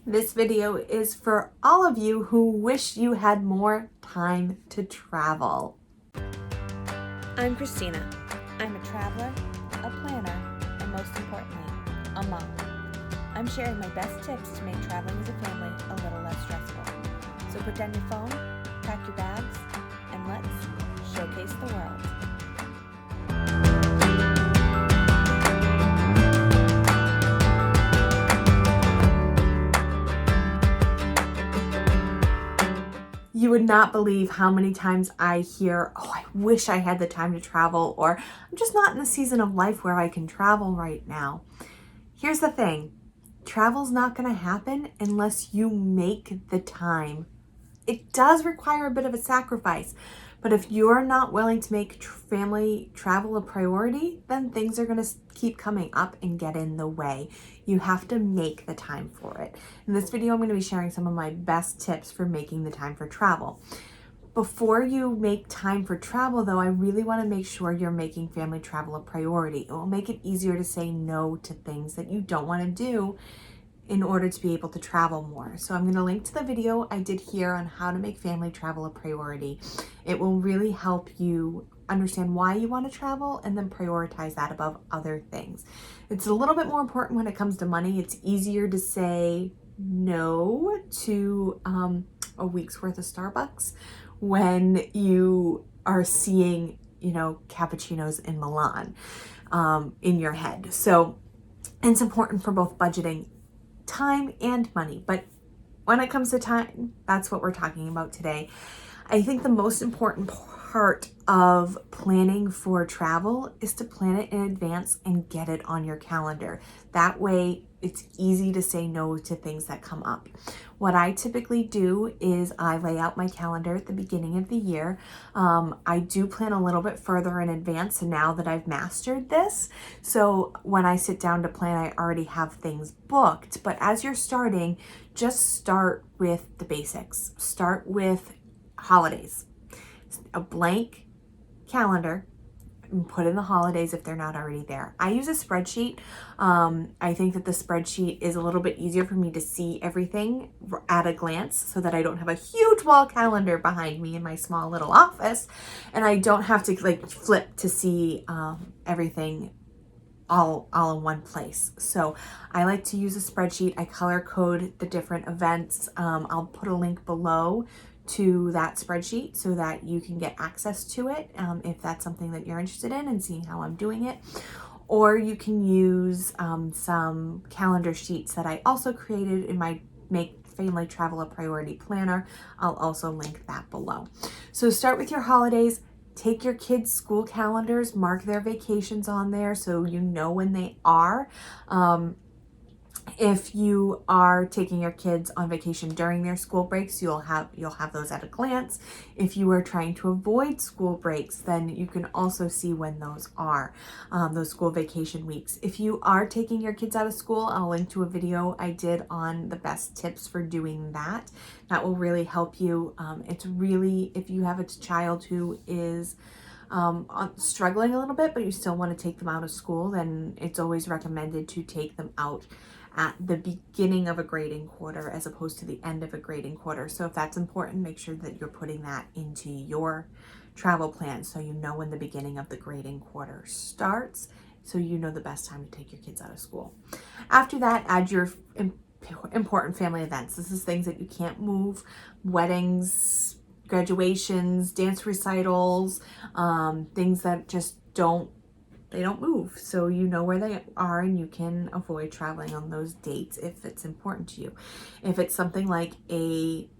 This video is for all of you who wish you had more time to travel. I'm Christina. I'm a traveler, a planner, and most importantly, a mom. I'm sharing my best tips to make traveling as a family a little less stressful. So put down your phone, pack your bags, and let's showcase the world. You would not believe how many times I hear, oh, I wish I had the time to travel, or I'm just not in the season of life where I can travel right now. Here's the thing, travel's not going to happen unless you make the time. It does require a bit of a sacrifice, but if you're not willing to make family travel a priority, then things are going to keep coming up and get in the way. You have to make the time for it. In this video, I'm going to be sharing some of my best tips for making the time for travel. Before you make time for travel, though, I really want to make sure you're making family travel a priority. It will make it easier to say no to things that you don't want to do in order to be able to travel more. So I'm going to link to the video I did here on how to make family travel a priority. It will really help you understand why you want to travel and then prioritize that above other things. It's a little bit more important when it comes to money. It's easier to say no to a week's worth of Starbucks when you are seeing, cappuccinos in Milan in your head. So it's important for both budgeting time and money. But when it comes to time, that's what we're talking about today. I think the most important part of planning for travel is to plan it in advance and get it on your calendar. That way it's easy to say no to things that come up. What I typically do is I lay out my calendar at the beginning of the year. I do plan a little bit further in advance now that I've mastered this. So when I sit down to plan, I already have things booked. But as you're starting, just start with the basics. Start with holidays. A blank calendar and put in the holidays if they're not already there. I use a spreadsheet. I think that the spreadsheet is a little bit easier for me to see everything at a glance so that I don't have a huge wall calendar behind me in my small little office, and I don't have to flip to see everything all in one place. So I like to use a spreadsheet. I color code the different events. I'll put a link below to that spreadsheet so that you can get access to it if that's something that you're interested in and seeing how I'm doing it. Or you can use some calendar sheets that I also created in my Make Family Travel a Priority planner. I'll also link that below. So start with your holidays. Take your kids' school calendars, mark their vacations on there so you know when they are. If you are taking your kids on vacation during their school breaks, you'll have those at a glance. If you are trying to avoid school breaks, then you can also see when those are, those school vacation weeks. If you are taking your kids out of school, I'll link to a video I did on the best tips for doing that. That will really help you. It's really, if you have a child who is struggling a little bit, but you still want to take them out of school, then it's always recommended to take them out at the beginning of a grading quarter as opposed to the end of a grading quarter. So if that's important, make sure that you're putting that into your travel plan so you know when the beginning of the grading quarter starts, so you know the best time to take your kids out of school. After that, add your important family events. This is things that you can't move: weddings, graduations, dance recitals, things that just don't move. So you know where they are and you can avoid traveling on those dates if it's important to you. If it's something like a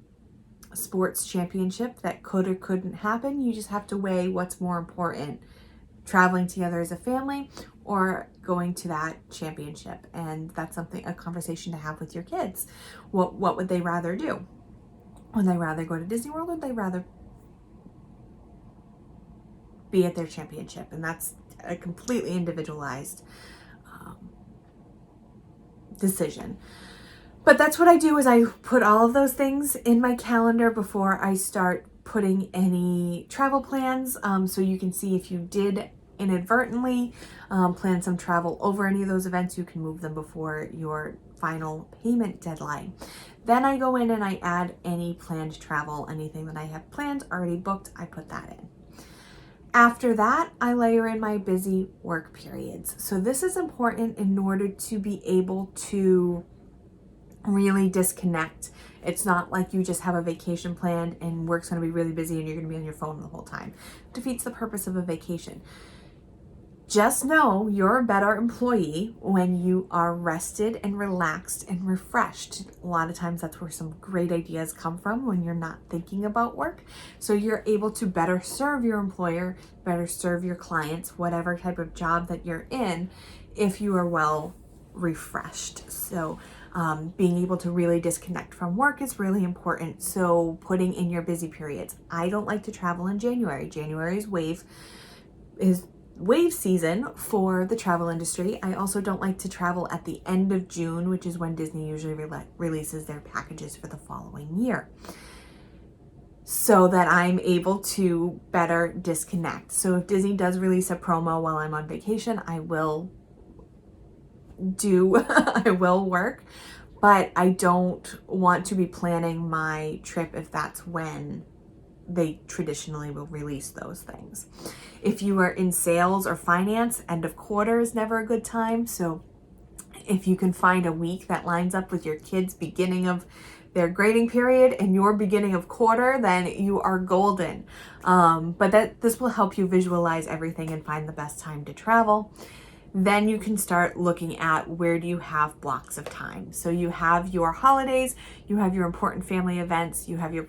sports championship that could or couldn't happen, you just have to weigh what's more important: traveling together as a family or going to that championship. And that's a conversation to have with your kids. What would they rather do? Would they rather go to Disney World, or would they rather be at their championship? And that's a completely individualized decision. But that's what I do, is I put all of those things in my calendar before I start putting any travel plans. So you can see if you did inadvertently plan some travel over any of those events, you can move them before your final payment deadline. Then I go in and I add any planned travel, anything that I have planned, already booked, I put that in. After that, I layer in my busy work periods. So this is important in order to be able to really disconnect. It's not like you just have a vacation planned and work's going to be really busy and you're going to be on your phone the whole time. It defeats the purpose of a vacation. Just know you're a better employee when you are rested and relaxed and refreshed. A lot of times that's where some great ideas come from, when you're not thinking about work. So you're able to better serve your employer, better serve your clients, whatever type of job that you're in, if you are well refreshed. So being able to really disconnect from work is really important. So putting in your busy periods. I don't like to travel in January. January's wave season for the travel industry. I also don't like to travel at the end of June, which is when Disney usually releases their packages for the following year, so that I'm able to better disconnect. So if Disney does release a promo while I'm on vacation, I will work, but I don't want to be planning my trip if that's when they traditionally will release those things. If you are in sales or finance, end of quarter is never a good time. So if you can find a week that lines up with your kids' beginning of their grading period and your beginning of quarter, then you are golden. But this will help you visualize everything and find the best time to travel. Then you can start looking at, where do you have blocks of time? So you have your holidays, you have your important family events, you have your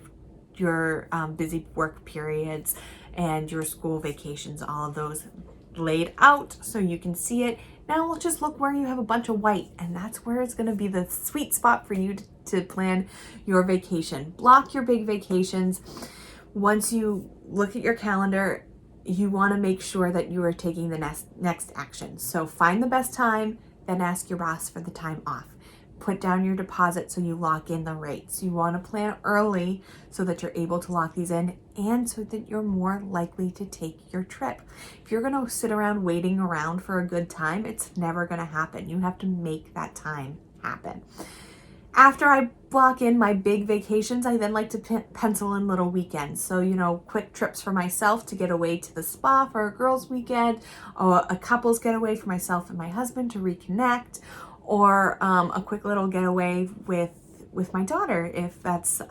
busy work periods and your school vacations, all of those laid out so you can see it. Now we'll just look where you have a bunch of white, and that's where it's going to be the sweet spot for you to plan your vacation. Block your big vacations. Once you look at your calendar, you want to make sure that you are taking the next action. So find the best time, then ask your boss for the time off. Put down your deposit so you lock in the rates. You want to plan early so that you're able to lock these in, and so that you're more likely to take your trip. If you're going to sit around waiting around for a good time, it's never going to happen. You have to make that time happen. After I block in my big vacations, I then like to pencil in little weekends. So, quick trips for myself to get away to the spa for a girls' weekend, or a couple's getaway for myself and my husband to reconnect, or a quick little getaway with my daughter, if that's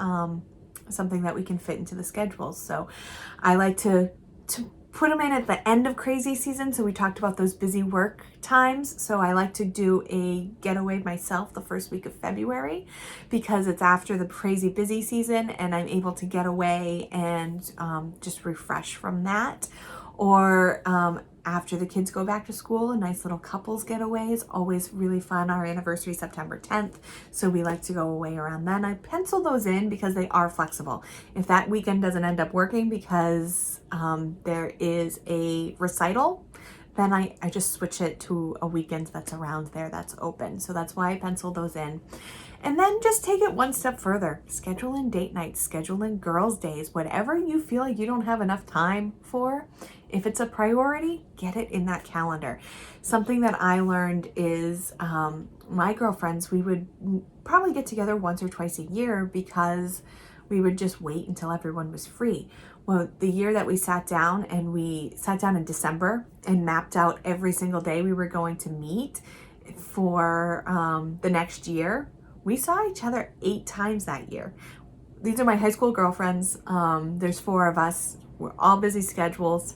something that we can fit into the schedule. So I like to put them in at the end of crazy season. So we talked about those busy work times. So I like to do a getaway myself the first week of February, because it's after the crazy busy season and I'm able to get away and just refresh from that. Or after the kids go back to school, a nice little couples getaway is always really fun. Our anniversary is September 10th, so we like to go away around then. I pencil those in because they are flexible. If that weekend doesn't end up working because there is a recital, then I just switch it to a weekend that's around there that's open. So that's why I pencil those in. And then just take it one step further. Schedule in date nights, schedule in girls' days, whatever you feel like you don't have enough time for. If it's a priority, get it in that calendar. Something that I learned is my girlfriends, we would probably get together once or twice a year because we would just wait until everyone was free. Well, the year that we sat down in December and mapped out every single day we were going to meet for the next year, we saw each other 8 times that year. These are my high school girlfriends. There's 4 of us. We're all busy schedules.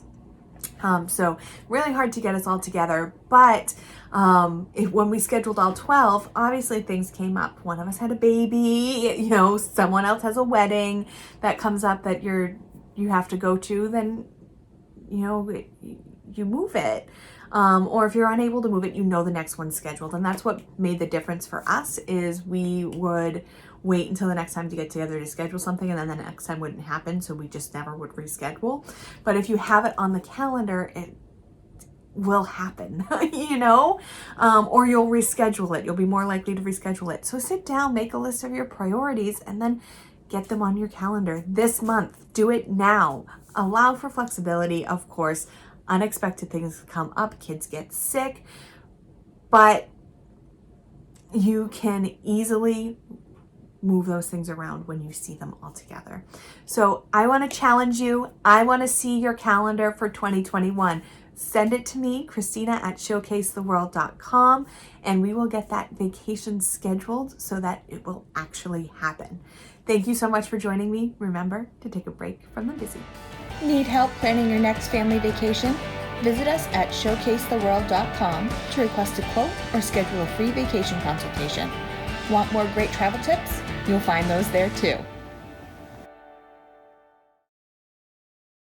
So really hard to get us all together. But when we scheduled all 12, obviously things came up. One of us had a baby, someone else has a wedding that comes up that you have to go to, then, you move it. Or if you're unable to move it, the next one's scheduled. And that's what made the difference for us, is we would wait until the next time to get together to schedule something, and then the next time wouldn't happen, so we just never would reschedule. But if you have it on the calendar, it will happen, or you'll reschedule it. You'll be more likely to reschedule it. So sit down, make a list of your priorities, and then get them on your calendar this month. Do it now. Allow for flexibility, of course. Unexpected things come up, kids get sick, but you can easily move those things around when you see them all together. So I want to challenge you. I want to see your calendar for 2021. Send it to me, Christina at showcasetheworld.com, and we will get that vacation scheduled so that it will actually happen. Thank you so much for joining me. Remember to take a break from the busy. Need help planning your next family vacation? Visit us at showcasetheworld.com to request a quote or schedule a free vacation consultation. Want more great travel tips? You'll find those there too.